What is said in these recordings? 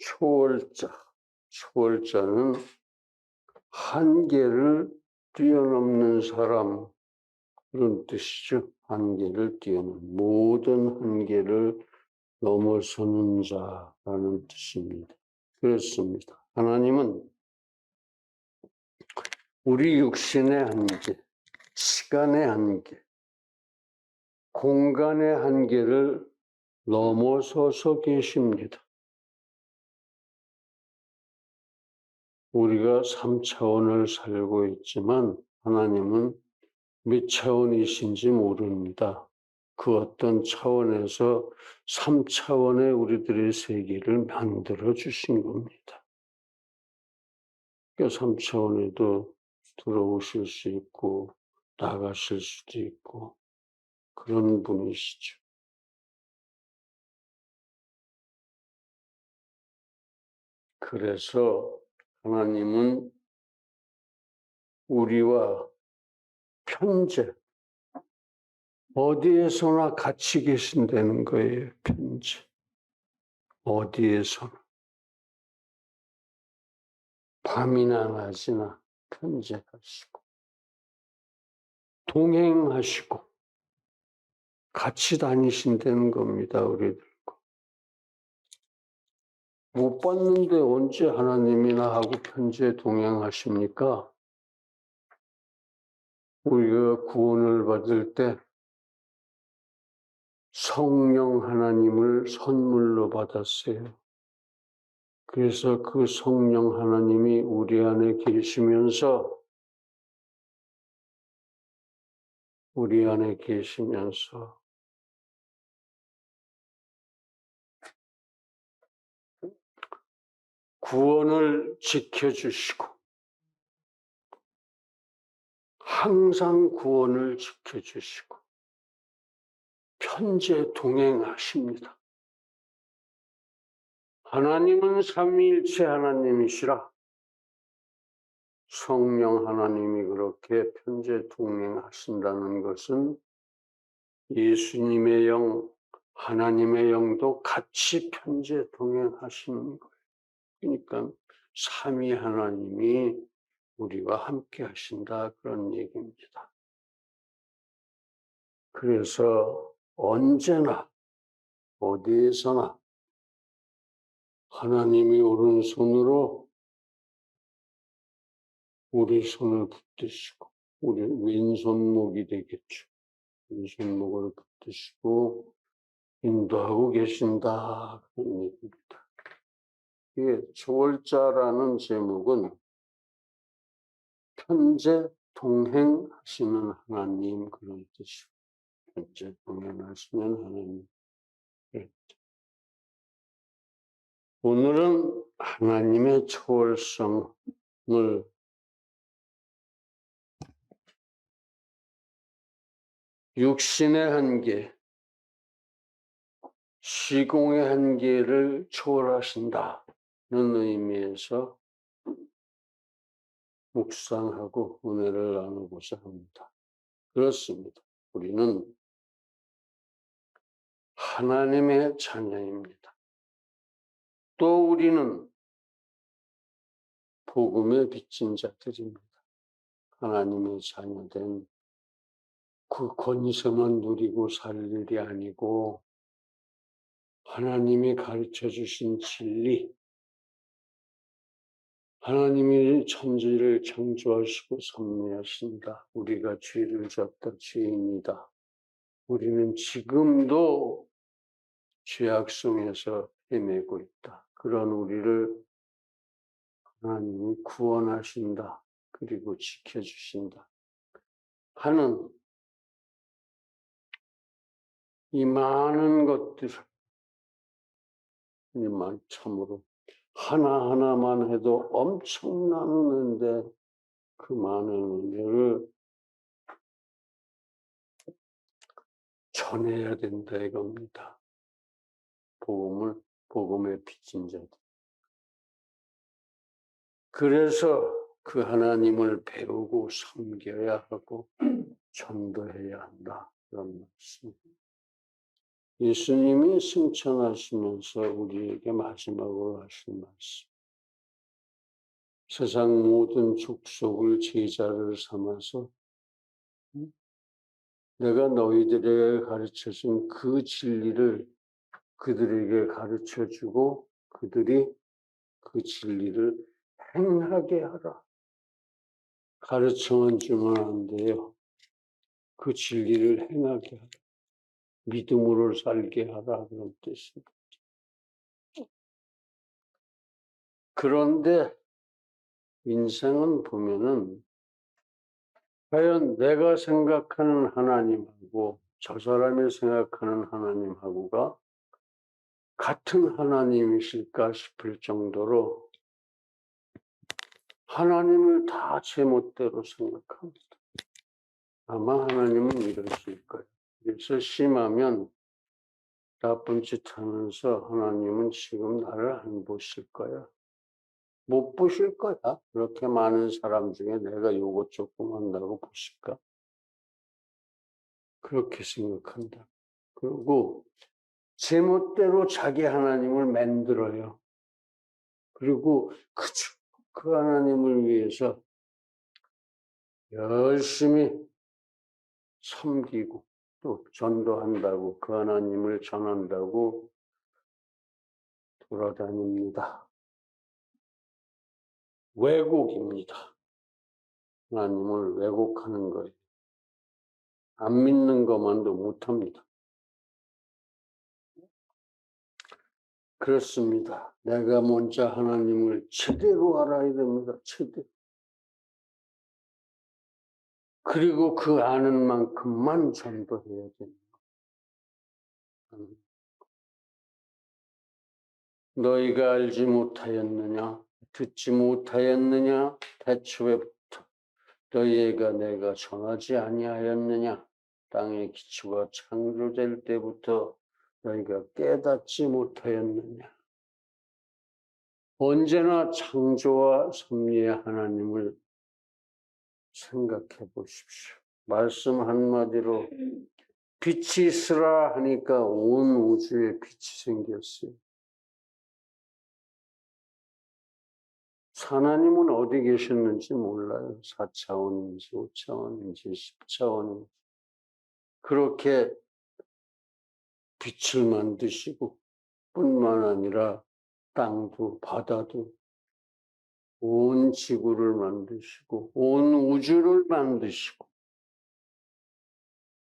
초월자. 초월자는 한계를 뛰어넘는 사람, 그런 뜻이죠. 한계를 뛰어넘는, 모든 한계를 넘어서는 자라는 뜻입니다. 그렇습니다. 하나님은 우리 육신의 한계, 시간의 한계, 공간의 한계를 넘어서서 계십니다. 우리가 3차원을 살고 있지만 하나님은 몇 차원이신지 모릅니다. 그 어떤 차원에서 3차원의 우리들의 세계를 만들어 주신 겁니다. 그러니까 3차원에도 들어오실 수 있고 나가실 수도 있고 그런 분이시죠. 그래서 하나님은 우리와 편재, 어디에서나 같이 계신다는 거예요. 편재. 어디에서나. 밤이나 낮이나 편재하시고 동행하시고 같이 다니신다는 겁니다. 우리들과. 못 봤는데 언제 하나님이나 하고 편재 동행하십니까? 우리가 구원을 받을 때 성령 하나님을 선물로 받았어요. 그래서 그 성령 하나님이 우리 안에 계시면서 구원을 지켜주시고 항상 구원을 지켜주시고 편재 동행하십니다. 하나님은 삼위일체 하나님이시라 성령 하나님이 그렇게 편재 동행하신다는 것은 예수님의 영, 하나님의 영도 같이 편재 동행하시는 거예요. 그러니까 삼위 하나님이 우리와 함께 하신다 그런 얘기입니다. 그래서 언제나 어디에서나 하나님이 오른손으로 우리 손을 붙드시고 우리 왼손목이 되겠죠. 왼손목을 붙드시고 인도하고 계신다 그런 얘기입니다. 이게 초월자라는 제목은 편재 동행하시는 하나님 그런 뜻이고 편재 동행하시는 하나님. 오늘은 하나님의 초월성을 육신의 한계, 시공의 한계를 초월하신다는 의미에서 묵상하고 은혜를 나누고자 합니다. 그렇습니다. 우리는 하나님의 자녀입니다. 또 우리는 복음에 빚진 자들입니다. 하나님의 자녀된 그 권세만 누리고 살 일이 아니고 하나님이 가르쳐 주신 진리, 하나님이 천지를 창조하시고 섭리하신다. 우리가 죄를 졌다 죄인이다. 우리는 지금도 죄악성에서 헤매고 있다. 그런 우리를 하나님이 구원하신다. 그리고 지켜주신다. 하는 이 많은 것들, 이만 참으로 하나하나만 해도 엄청난 은혜인데 그 많은 은혜를 전해야 된다 이겁니다. 복음에 빚진 자들. 그래서 그 하나님을 배우고 섬겨야 하고 전도해야 한다. 그런 말씀입니다. 예수님이 승천하시면서 우리에게 마지막으로 하신 말씀. 세상 모든 족속을 제자를 삼아서 내가 너희들에게 가르쳐준 그 진리를 그들에게 가르쳐주고 그들이 그 진리를 행하게 하라. 가르쳐만 주면 안 돼요. 그 진리를 행하게 하라. 믿음으로 살게 하라. 그런 뜻입니다. 그런데 인생은 보면은 과연 내가 생각하는 하나님하고 저 사람이 생각하는 하나님하고가 같은 하나님이실까 싶을 정도로 하나님을 다 제멋대로 생각합니다. 아마 하나님은 이러실 거예요. 그래서 심하면 나쁜 짓 하면서 하나님은 지금 나를 안 보실 거야. 못 보실 거야. 그렇게 많은 사람 중에 내가 요거 조금 한다고 보실까? 그렇게 생각한다. 그리고 제멋대로 자기 하나님을 만들어요. 그리고 그 하나님을 위해서 열심히 섬기고 또 전도한다고 그 하나님을 전한다고 돌아다닙니다. 왜곡입니다. 하나님을 왜곡하는 거예요. 안 믿는 것만도 못합니다. 그렇습니다. 내가 먼저 하나님을 제대로 알아야 됩니다. 제대로. 그리고 그 아는 만큼만 전도해야 됩니다. 너희가 알지 못하였느냐? 듣지 못하였느냐? 태초에부터 너희가 내가 전하지 아니하였느냐? 땅의 기초가 창조될 때부터 너희가 깨닫지 못하였느냐? 언제나 창조와 섭리의 하나님을 생각해 보십시오. 말씀 한마디로 빛이 있으라 하니까 온 우주에 빛이 생겼어요. 하나님은 어디 계셨는지 몰라요. 4차원인지 5차원인지 10차원인지. 그렇게 빛을 만드시고 뿐만 아니라 땅도 바다도 온 지구를 만드시고 온 우주를 만드시고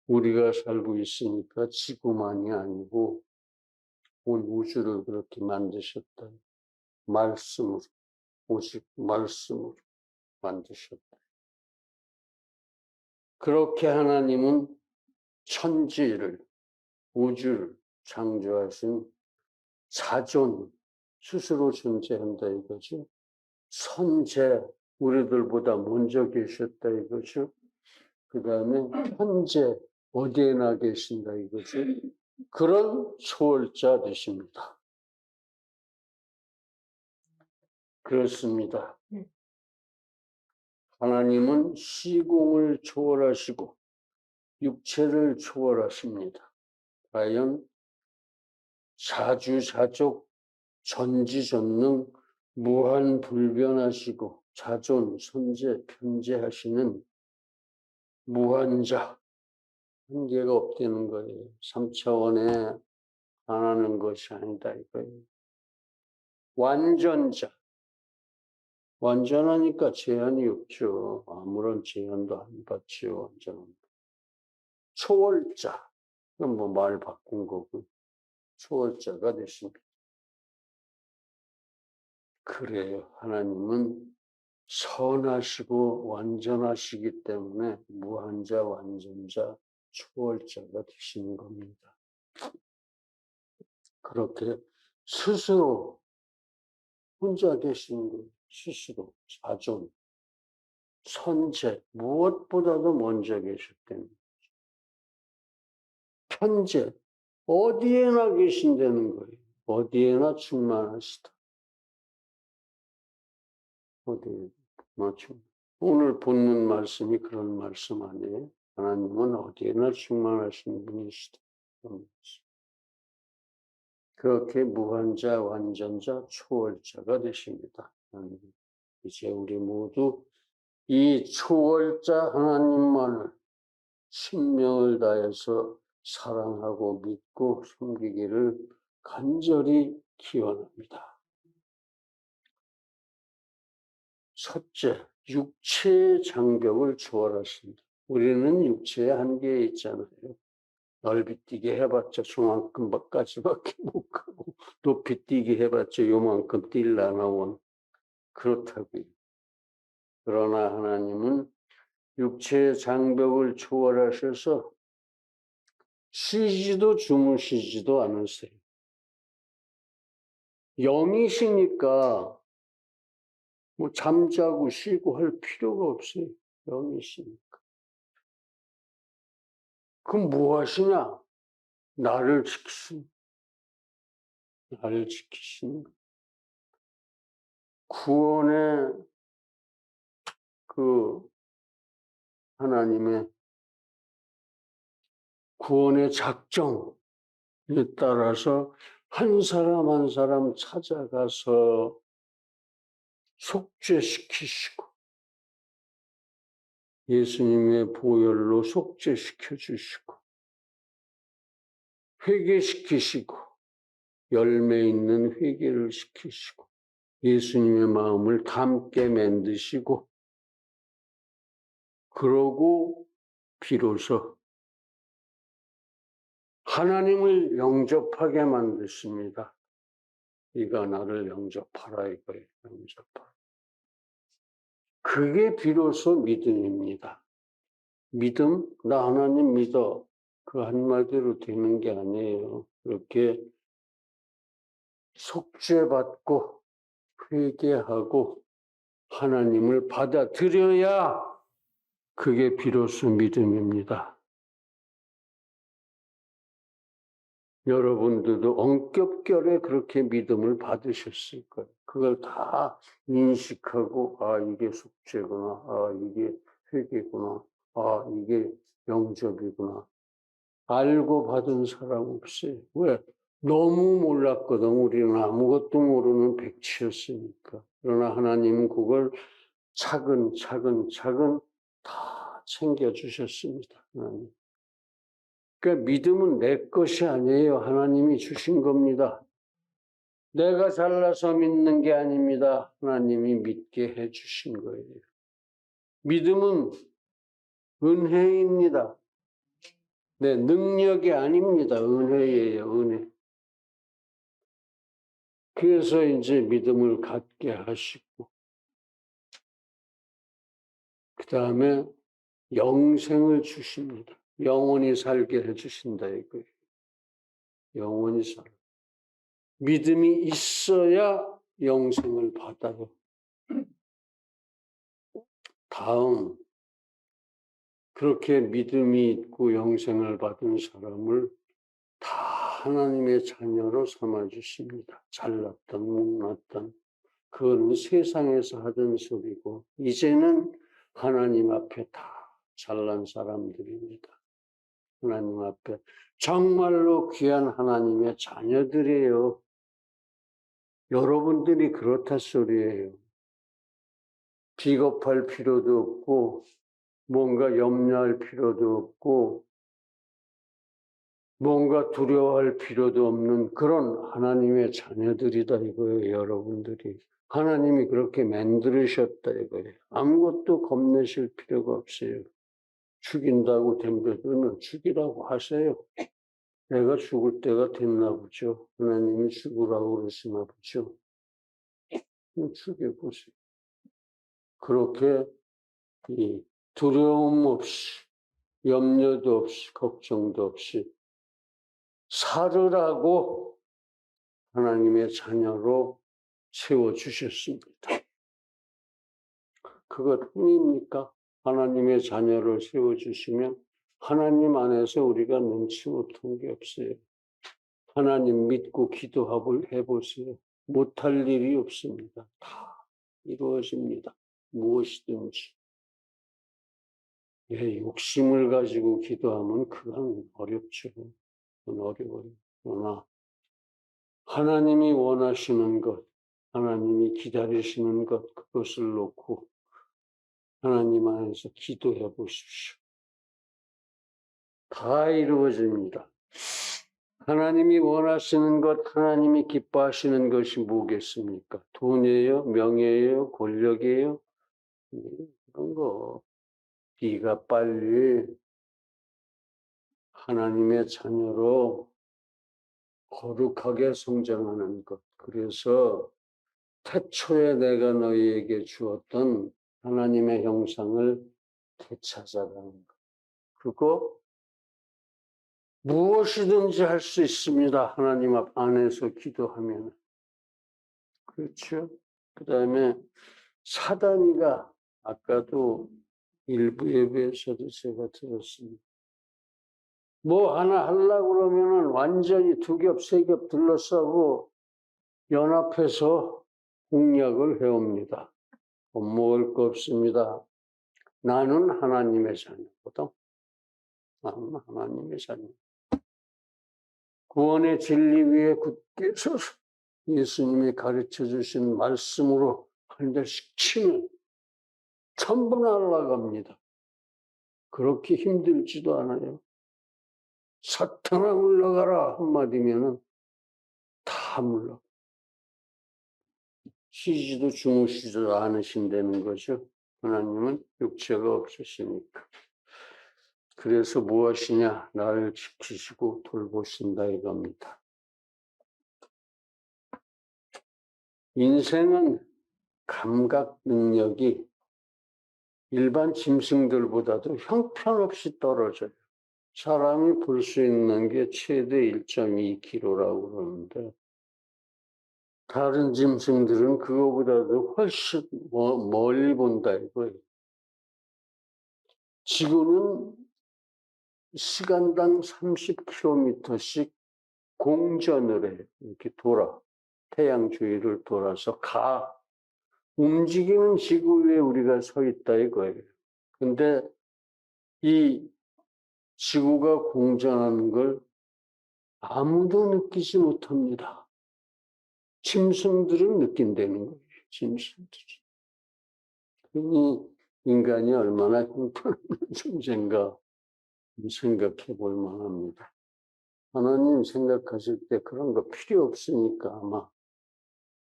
우리가 살고 있으니까 지구만이 아니고 온 우주를 그렇게 만드셨다. 말씀으로, 오직 말씀으로 만드셨다. 그렇게 하나님은 천지를, 우주를 창조하신 자존, 스스로 존재한다 이거죠. 선재, 우리들보다 먼저 계셨다 이거죠. 그 다음에 현재, 어디에나 계신다 이거죠. 그런 초월자 되십니다. 그렇습니다. 하나님은 시공을 초월하시고 육체를 초월하십니다. 과연 자주자족 전지전능 무한불변하시고 자존, 선재, 편재하시는 무한자, 한계가 없다는 거예요. 3차원에 반하는 것이 아니다 이거예요. 완전자, 완전하니까 제한이 없죠. 아무런 제한도 안 받죠. 완전한. 초월자, 그건 뭐 말 바꾼 거고 초월자가 되십니다. 그래요. 하나님은 선하시고 완전하시기 때문에 무한자, 완전자, 초월자가 되시는 겁니다. 그렇게 스스로 혼자 계신 것, 스스로 자존, 선재, 무엇보다도 먼저 계셨다는 거죠. 편재, 어디에나 계신다는 거예요. 어디에나 충만하시다. 어디에나 충만. 오늘 본문 말씀이 그런 말씀 아니에요? 하나님은 어디에나 충만하신 분이시다. 그렇게 무한자, 완전자, 초월자가 되십니다. 이제 우리 모두 이 초월자 하나님만을 신명을 다해서 사랑하고 믿고 섬기기를 간절히 기원합니다. 첫째, 육체의 장벽을 초월하신다. 우리는 육체의 한계에 있잖아요. 넓이 뛰게 해봤자 저만큼까지밖에 못 가고 높이 뛰게 해봤자 요만큼 뛸라나 원. 그렇다고요. 그러나 하나님은 육체의 장벽을 초월하셔서 쉬지도 주무시지도 않으세요. 영이시니까 뭐 잠자고 쉬고 할 필요가 없어요. 영이시니까. 그럼 뭐 하시냐? 나를 지키시는 구원의 그 하나님의 구원의 작정에 따라서 한 사람 한 사람 찾아가서 속죄시키시고 예수님의 보혈로 속죄시켜 주시고 회개시키시고 열매 있는 회개를 시키시고 예수님의 마음을 담게 만드시고 그러고 비로소 하나님을 영접하게 만드십니다. 네가 나를 영접하라 이거예요. 영접하라. 그게 비로소 믿음입니다. 믿음? 나 하나님 믿어. 그 한마디로 되는 게 아니에요. 이렇게 속죄받고 회개하고 하나님을 받아들여야 그게 비로소 믿음입니다. 여러분들도 엉겹결에 그렇게 믿음을 받으셨을 거예요. 그걸 다 인식하고 아 이게 속죄구나. 아 이게 회개구나. 아 이게 영접이구나. 알고 받은 사람 없어요. 왜? 너무 몰랐거든. 우리는 아무것도 모르는 백치였으니까. 그러나 하나님은 그걸 차근차근 다 챙겨주셨습니다. 하나님. 그러니까 믿음은 내 것이 아니에요. 하나님이 주신 겁니다. 내가 잘나서 믿는 게 아닙니다. 하나님이 믿게 해주신 거예요. 믿음은 은혜입니다. 네, 능력이 아닙니다. 은혜예요, 은혜. 그래서 이제 믿음을 갖게 하시고, 그 다음에 영생을 주십니다. 영원히 살게 해주신다, 이거예요. 영원히 살. 믿음이 있어야 영생을 받아요. 다음, 그렇게 믿음이 있고 영생을 받은 사람을 다 하나님의 자녀로 삼아주십니다. 잘났던 못났던 그거는 세상에서 하던 소리고 이제는 하나님 앞에 다 잘난 사람들입니다. 하나님 앞에 정말로 귀한 하나님의 자녀들이에요. 여러분들이 그렇다 소리예요. 비겁할 필요도 없고 뭔가 염려할 필요도 없고 뭔가 두려워할 필요도 없는 그런 하나님의 자녀들이다 이거예요. 여러분들이. 하나님이 그렇게 만들으셨다 이거예요. 아무것도 겁내실 필요가 없어요. 죽인다고 덤벼들면 죽이라고 하세요. 내가 죽을 때가 됐나 보죠. 하나님이 죽으라고 그러시나 보죠. 죽여보세요. 그렇게 이 두려움 없이 염려도 없이 걱정도 없이 살으라고 하나님의 자녀로 세워주셨습니다. 그것뿐입니까? 하나님의 자녀를 세워주시면 하나님 안에서 우리가 능치 못한 게 없어요. 하나님 믿고 기도해보세요. 못할 일이 없습니다. 다 이루어집니다. 무엇이든지. 예, 욕심을 가지고 기도하면 그건 어렵죠. 그건 어려워요. 그러나 하나님이 원하시는 것, 하나님이 기다리시는 것, 그것을 놓고 하나님 안에서 기도해 보십시오. 다 이루어집니다. 하나님이 원하시는 것, 하나님이 기뻐하시는 것이 뭐겠습니까? 돈이에요? 명예예요? 권력이에요? 그런 거. 네가 빨리 하나님의 자녀로 거룩하게 성장하는 것. 그래서 태초에 내가 너희에게 주었던 하나님의 형상을 되찾아가는 것. 그거 무엇이든지 할 수 있습니다. 하나님 앞 안에서 기도하면. 그렇죠? 그 다음에 사단이가 아까도 일부 예배에서도 제가 들었습니다. 뭐 하나 하려고 그러면은 완전히 두 겹, 세 겹 둘러싸고 연합해서 공략을 해옵니다. 먹을 거 없습니다. 나는 하나님의 자녀거든. 나는 하나님의 자녀. 구원의 진리 위에 굳게 서서 예수님이 가르쳐 주신 말씀으로 한 대씩 치면 전부 날아갑니다. 그렇게 힘들지도 않아요. 사탄아 물러가라 한마디면은 다 물러가. 쉬지도 주무시지도 않으신다는 거죠. 하나님은 육체가 없으시니까. 그래서 무엇이냐? 나를 지키시고 돌보신다 이겁니다. 인생은 감각 능력이 일반 짐승들보다도 형편없이 떨어져요. 사람이 볼 수 있는 게 최대 1.2km라고 그러는데 다른 짐승들은 그거보다도 훨씬 멀리 본다 이거예요. 지구는 시간당 30km씩 공전을 해요. 이렇게 돌아. 태양 주위를 돌아서 가. 움직이는 지구 위에 우리가 서 있다 이거예요. 근데 이 지구가 공전하는 걸 아무도 느끼지 못합니다. 짐승들은 느낀다는 거예요. 짐승들이. 인간이 얼마나 형편없는 존재인가 생각해 볼 만합니다. 하나님 생각하실 때 그런 거 필요 없으니까 아마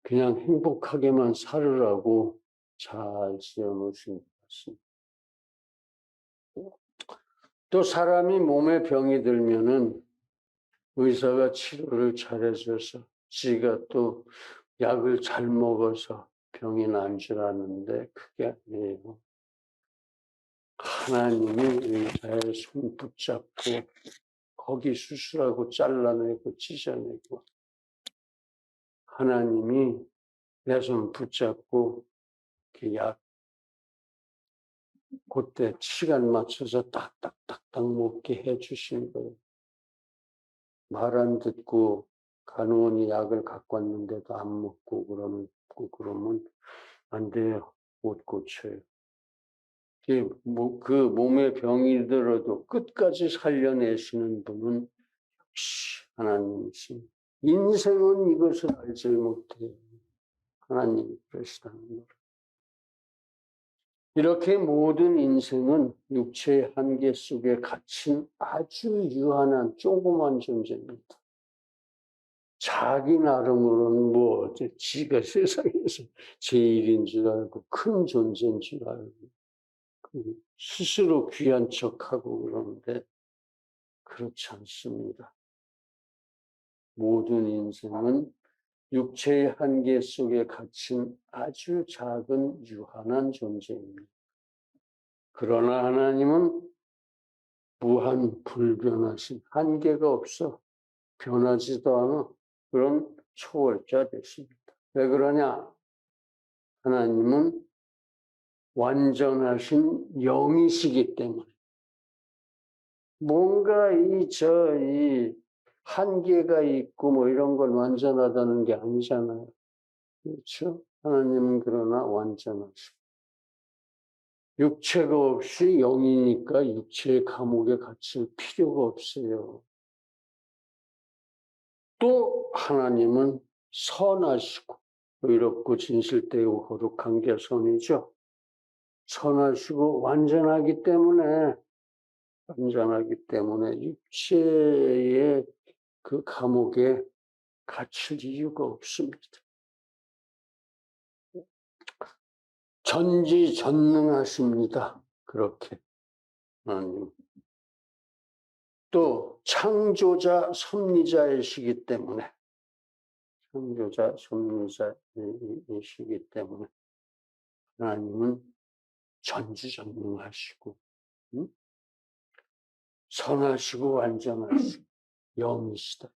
그냥 행복하게만 살으라고 잘 지어놓으신 것 같습니다. 또 사람이 몸에 병이 들면은 의사가 치료를 잘해줘서 지가 또 약을 잘 먹어서 병이 난 줄 아는데 그게 아니에요. 하나님이 의사의 손 붙잡고 거기 수술하고 잘라내고 찢어내고 하나님이 내 손 붙잡고 그 약 그때 시간 맞춰서 딱딱딱딱 먹게 해주신 거예요. 말 안 듣고 간호원이 약을 갖고 왔는데도 안 먹고 그러면 안 돼요. 못 고쳐요. 그 몸에 병이 들어도 끝까지 살려내시는 분은 역시 하나님이신. 인생은 이것을 알지 못해요. 하나님이 그러시다는 거예요. 이렇게 모든 인생은 육체의 한계 속에 갇힌 아주 유한한 조그만 존재입니다. 자기 나름으로는 뭐 지가 세상에서 제일인 줄 알고 큰 존재인 줄 알고 스스로 귀한 척하고 그러는데 그렇지 않습니다. 모든 인생은 육체의 한계 속에 갇힌 아주 작은 유한한 존재입니다. 그러나 하나님은 무한 불변하신 한계가 없어 변하지도 않아 그런 초월자 되십니다. 왜 그러냐? 하나님은 완전하신 영이시기 때문에 뭔가 이 한계가 있고 뭐 이런 걸 완전하다는 게 아니잖아요. 그렇죠? 하나님은 그러나 완전하시고 육체가 없이 영이니까 육체의 감옥에 갇힐 필요가 없어요. 또 하나님은 선하시고 의롭고 진실되고 거룩한 게 선이죠. 선하시고 완전하기 때문에 육체의 그 감옥에 갇힐 이유가 없습니다. 전지전능하십니다. 그렇게 하나님. 또 창조자 섭리자이시기 때문에 하나님은 전지전능하시고 선하시고 완전하시고 영이시다.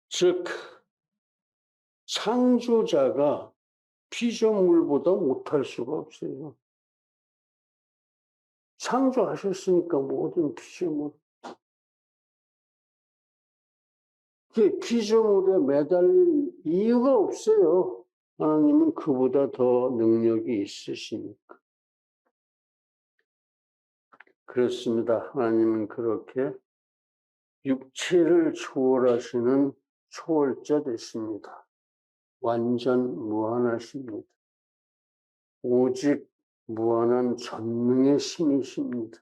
즉 창조자가 피조물보다 못할 수가 없어요. 창조하셨으니까 모든 피조물. 피조물에 매달릴 이유가 없어요. 하나님은 그보다 더 능력이 있으시니까. 그렇습니다. 하나님은 그렇게 육체를 초월하시는 초월자 되십니다. 완전 무한하십니다. 오직 무한한 전능의 신이십니다.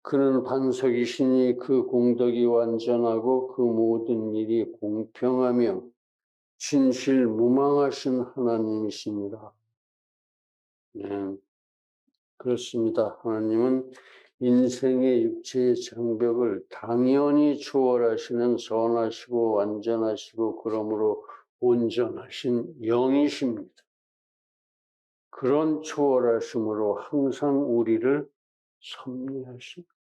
그는 반석이시니 그 공덕이 완전하고 그 모든 일이 공평하며 진실무망하신 하나님이십니다. 네, 그렇습니다. 하나님은 인생의 육체의 장벽을 당연히 초월하시는 선하시고 완전하시고 그러므로 온전하신 영이십니다. 그런 초월하심으로 항상 우리를 섭리하십니다.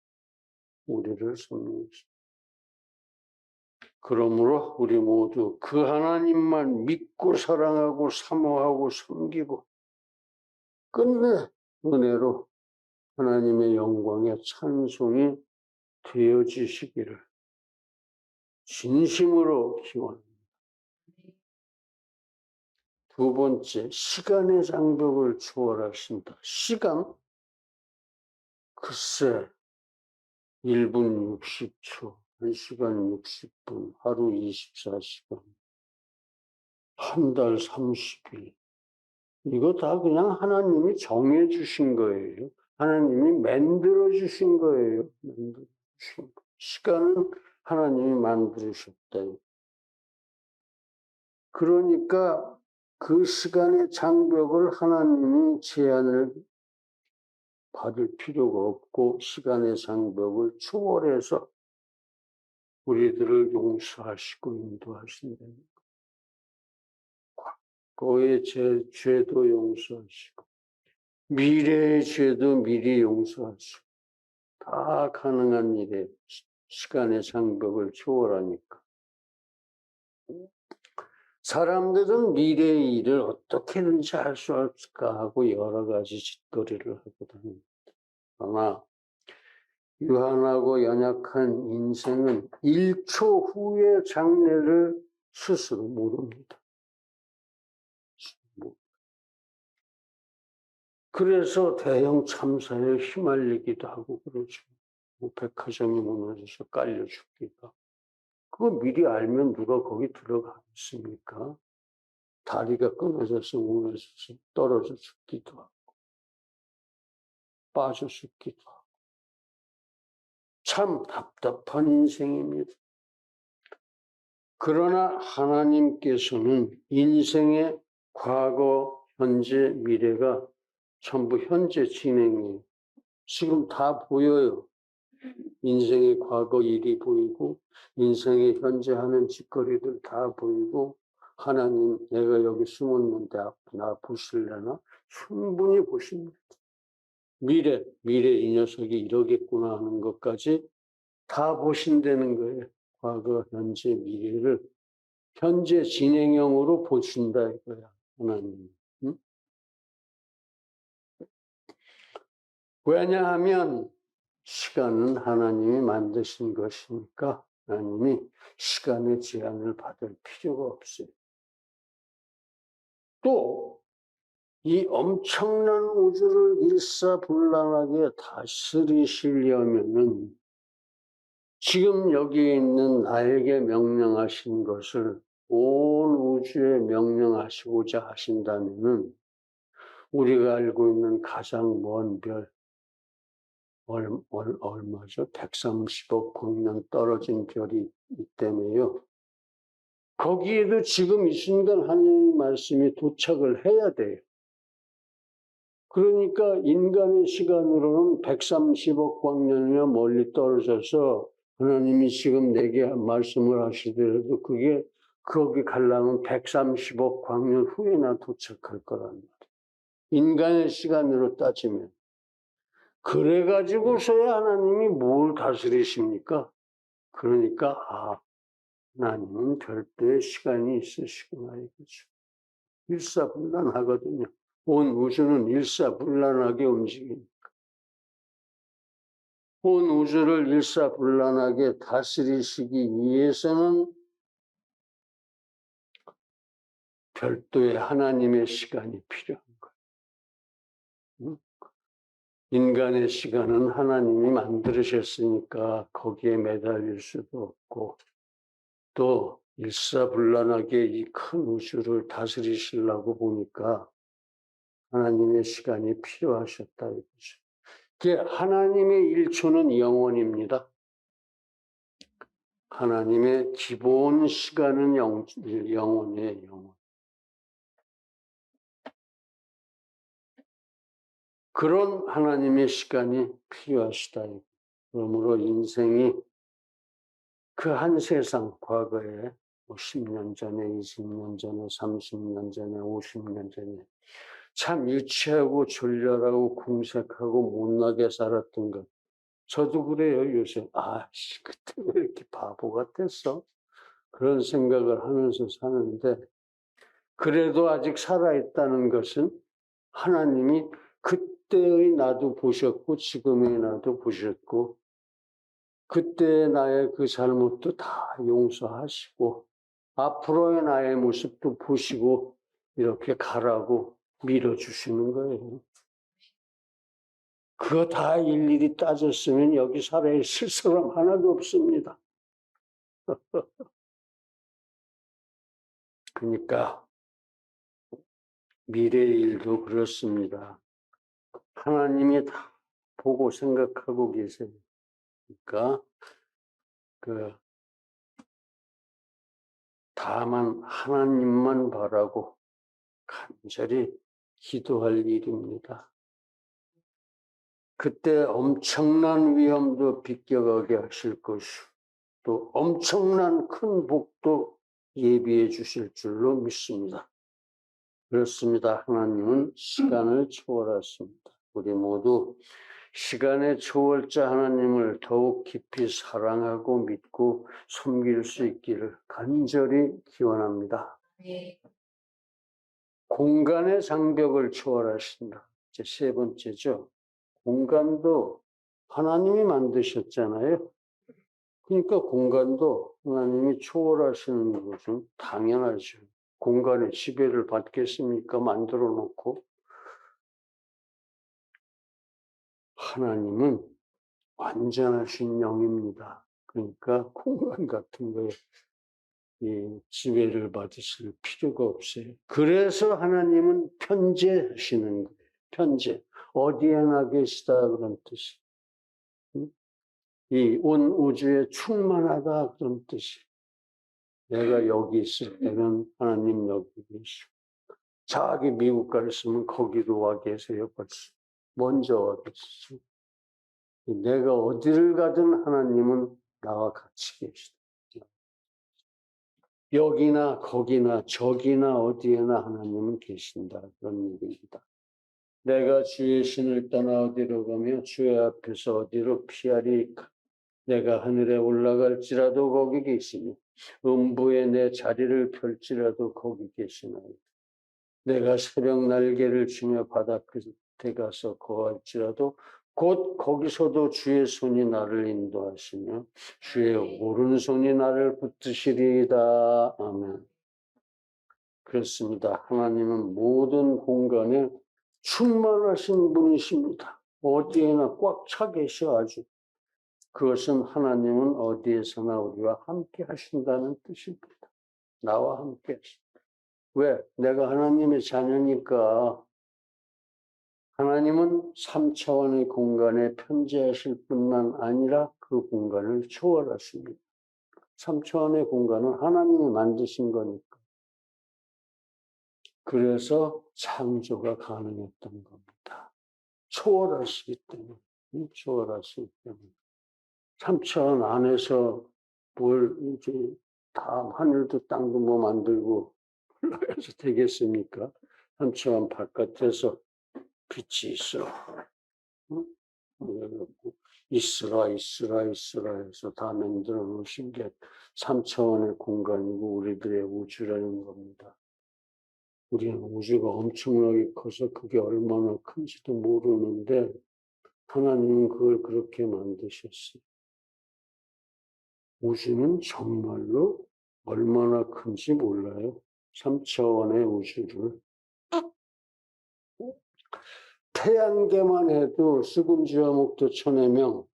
그러므로 우리 모두 그 하나님만 믿고 사랑하고 사모하고 섬기고 끝내 은혜로 하나님의 영광에 찬송이 되어지시기를 진심으로 기원합니다. 두 번째, 시간의 장벽을 초월하신다. 시간? 글쎄, 1분 60초, 1시간 60분, 하루 24시간, 한 달 30일. 이거 다 그냥 하나님이 정해주신 거예요. 하나님이 만들어주신 거예요. 시간은 하나님이 만들으셨다. 그러니까 그 시간의 장벽을 하나님이 제한을 받을 필요가 없고 시간의 장벽을 초월해서 우리들을 용서하시고 인도하신다는 거. 과거의 죄도 용서하시고 미래의 죄도 미리 용서하시고 다 가능한 일에 시간의 장벽을 초월하니까. 사람들은 미래의 일을 어떻게든지 할 수 없을까 하고 여러 가지 짓거리를 하고 다닙니다. 그러나 유한하고 연약한 인생은 1초 후의 장래를 스스로 모릅니다. 그래서 대형 참사에 휘말리기도 하고 그러죠. 백화점이 무너져서 깔려 죽기가. 그거 미리 알면 누가 거기 들어가겠습니까? 다리가 끊어져서 무너져서 떨어져 죽기도 하고 빠져 죽기도 하고 참 답답한 인생입니다. 그러나 하나님께서는 인생의 과거, 현재, 미래가 전부 현재 진행이에요. 지금 다 보여요. 인생의 과거 일이 보이고 인생의 현재 하는 짓거리들 다 보이고 하나님 내가 여기 숨었는데 나 보실래나? 충분히 보십니다. 미래 이 녀석이 이러겠구나 하는 것까지 다 보신다는 거예요. 과거, 현재, 미래를 현재 진행형으로 보신다 이거야. 하나님. 응? 왜냐하면 시간은 하나님이 만드신 것이니까 하나님이 시간의 제한을 받을 필요가 없어요. 또 이 엄청난 우주를 일사불란하게 다스리시려면은 지금 여기 있는 나에게 명령하신 것을 온 우주에 명령하시고자 하신다면은 우리가 알고 있는 가장 먼 별, 얼마죠? 130억 광년 떨어진 별이 있다며요. 거기에도 지금 이 순간 하나님 말씀이 도착을 해야 돼요. 그러니까 인간의 시간으로는 130억 광년이나 멀리 떨어져서 하나님이 지금 내게 말씀을 하시더라도 그게 거기 가려면 130억 광년 후에나 도착할 거란 말이에요. 인간의 시간으로 따지면. 그래가지고서야 하나님이 뭘 다스리십니까? 그러니까 하나님은 별도의 시간이 있으시구나 이거죠. 일사불란하거든요. 온 우주는 일사불란하게 움직입니다. 온 우주를 일사불란하게 다스리시기 위해서는 별도의 하나님의 시간이 필요한 거예요. 인간의 시간은 하나님이 만드셨으니까 거기에 매달릴 수도 없고 또 일사불란하게 이 큰 우주를 다스리시려고 보니까 하나님의 시간이 필요하셨다 이거죠. 하나님의 일초는 영원입니다. 하나님의 기본 시간은 영원이에요. 영원. 그런 하나님의 시간이 필요하시다. 그러므로 인생이 그 한 세상 과거에 10년 전에, 20년 전에, 30년 전에, 50년 전에 참 유치하고 졸렬하고 궁색하고 못나게 살았던 것. 저도 그래요, 요새. 그때 왜 이렇게 바보 같았어? 그런 생각을 하면서 사는데, 그래도 아직 살아있다는 것은 하나님이 그때의 나도 보셨고, 지금의 나도 보셨고, 그때의 나의 그 잘못도 다 용서하시고, 앞으로의 나의 모습도 보시고, 이렇게 가라고 밀어주시는 거예요. 그거 다 일일이 따졌으면 여기 살아있을 사람 하나도 없습니다. 그러니까 미래의 일도 그렇습니다. 하나님이 다 보고 생각하고 계세요. 그러니까 다만 하나님만 바라고 간절히 기도할 일입니다. 그때 엄청난 위험도 비껴가게 하실 것이고 또 엄청난 큰 복도 예비해 주실 줄로 믿습니다. 그렇습니다. 하나님은 시간을 초월하십니다. 우리 모두 시간의 초월자 하나님을 더욱 깊이 사랑하고 믿고 섬길 수 있기를 간절히 기원합니다. 공간의 장벽을 초월하신다. 이제 세 번째죠. 공간도 하나님이 만드셨잖아요. 그러니까 공간도 하나님이 초월하시는 것은 당연하죠. 공간에 지배를 받겠습니까? 만들어 놓고. 하나님은 완전하신 영입니다. 그러니까 공간 같은 거에 지배를 받으실 필요가 없어요. 그래서 하나님은 편재하시는 거예요. 편재. 어디에나 계시다 그런 뜻이. 이 온 우주에 충만하다 그런 뜻이. 내가 여기 있을 때는 하나님 여기 계시고 자기 미국 가 있으면 거기도 와 계세요. 벌써 먼저 와 계시죠. 내가 어디를 가든 하나님은 나와 같이 계시다. 여기나 거기나 저기나 어디에나 하나님은 계신다. 그런 얘기입니다. 내가 주의 신을 떠나 어디로 가며 주의 앞에서 어디로 피하리까. 내가 하늘에 올라갈지라도 거기 계시니 음부에 내 자리를 펼지라도 거기 계시나이다. 내가 새벽 날개를 치며 바다 끝에 가서 거할지라도 곧 거기서도 주의 손이 나를 인도하시며 주의 오른손이 나를 붙드시리이다. 아멘. 그렇습니다. 하나님은 모든 공간에 충만하신 분이십니다. 어디에나 꽉 차 계셔 아주. 그것은 하나님은 어디에서나 우리와 함께 하신다는 뜻입니다. 나와 함께 하신다. 왜? 내가 하나님의 자녀니까. 하나님은 3차원의 공간에 편재하실 뿐만 아니라 그 공간을 초월하십니다. 3차원의 공간은 하나님이 만드신 거니까. 그래서 창조가 가능했던 겁니다. 초월하시기 때문에. 초월하시기 때문에. 3차원 안에서 뭘 이제 다 하늘도 땅도 뭐 만들고 올라가서 되겠습니까? 3차원 바깥에서 빛이 있어. 있으라 해서 다 만들어 놓으신 게 3차원의 공간이고 우리들의 우주라는 겁니다. 우리는 우주가 엄청나게 커서 그게 얼마나 큰지도 모르는데 하나님은 그걸 그렇게 만드셨어요. 우주는 정말로 얼마나 큰지 몰라요. 3차원의 우주를. 태양계만 해도 수금지와 목도 천의 명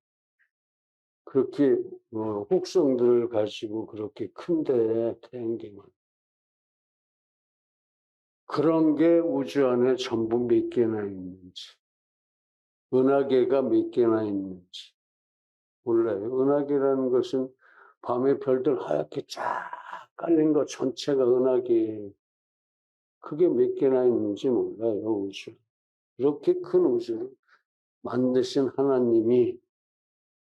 그렇게 혹성들을 가지고 그렇게 큰데 태양계만. 그런 게 우주 안에 전부 몇 개나 있는지, 은하계가 몇 개나 있는지 몰라요. 은하계라는 것은 밤에 별들 하얗게 쫙 깔린 것 전체가 은하계예요. 그게 몇 개나 있는지 몰라요, 우주. 이렇게 큰 우주를 만드신 하나님이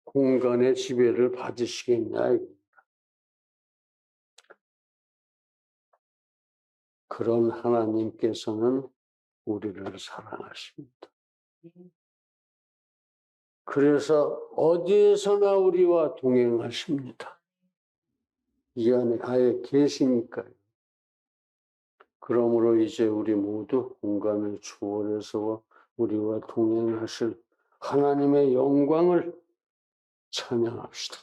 공간의 지배를 받으시겠냐. 그런 하나님께서는 우리를 사랑하십니다. 그래서 어디에서나 우리와 동행하십니다. 이 안에 아예 계시니까요. 그러므로 이제 우리 모두 공간을 초월해서 우리와 동행하실 하나님의 영광을 찬양합시다.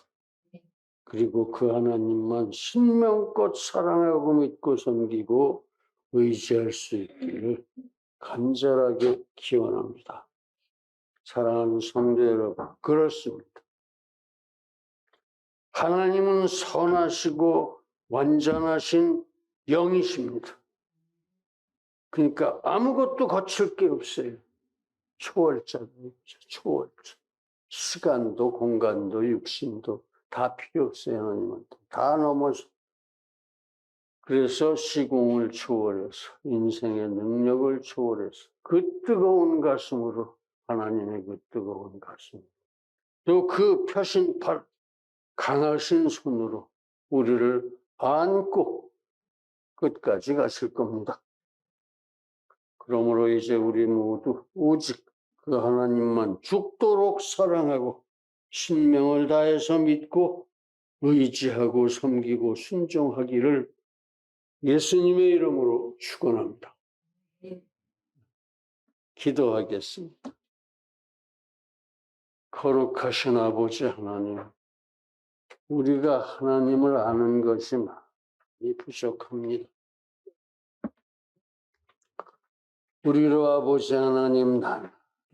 그리고 그 하나님만 신명껏 사랑하고 믿고 섬기고 의지할 수 있기를 간절하게 기원합니다. 사랑하는 성도 여러분, 그렇습니다. 하나님은 선하시고 완전하신 영이십니다. 그러니까 아무것도 거칠 게 없어요. 초월자입니다. 초월자. 시간도 공간도 육신도 다 필요 없어요. 하나님한테. 다 넘어서. 그래서 시공을 초월해서 인생의 능력을 초월해서 그 뜨거운 가슴으로 하나님의 그 뜨거운 가슴 또 그 펴신 팔 강하신 손으로 우리를 안고 끝까지 가실 겁니다. 그러므로 이제 우리 모두 오직 그 하나님만 죽도록 사랑하고 신명을 다해서 믿고 의지하고 섬기고 순종하기를 예수님의 이름으로 축원합니다. 기도하겠습니다. 거룩하신 아버지 하나님, 우리가 하나님을 아는 것이 많이 부족합니다. 우리로 아버지 하나님,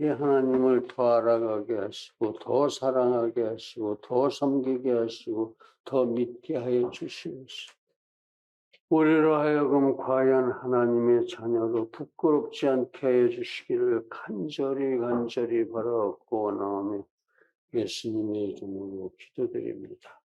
이 하나님을 더 알아가게 하시고 더 사랑하게 하시고 더 섬기게 하시고 더 믿게 하여 주시옵소서. 우리로 하여금 과연 하나님의 자녀로 부끄럽지 않게 하여 주시기를 간절히 바라옵고 원하오며 예수님의 이름으로 기도드립니다.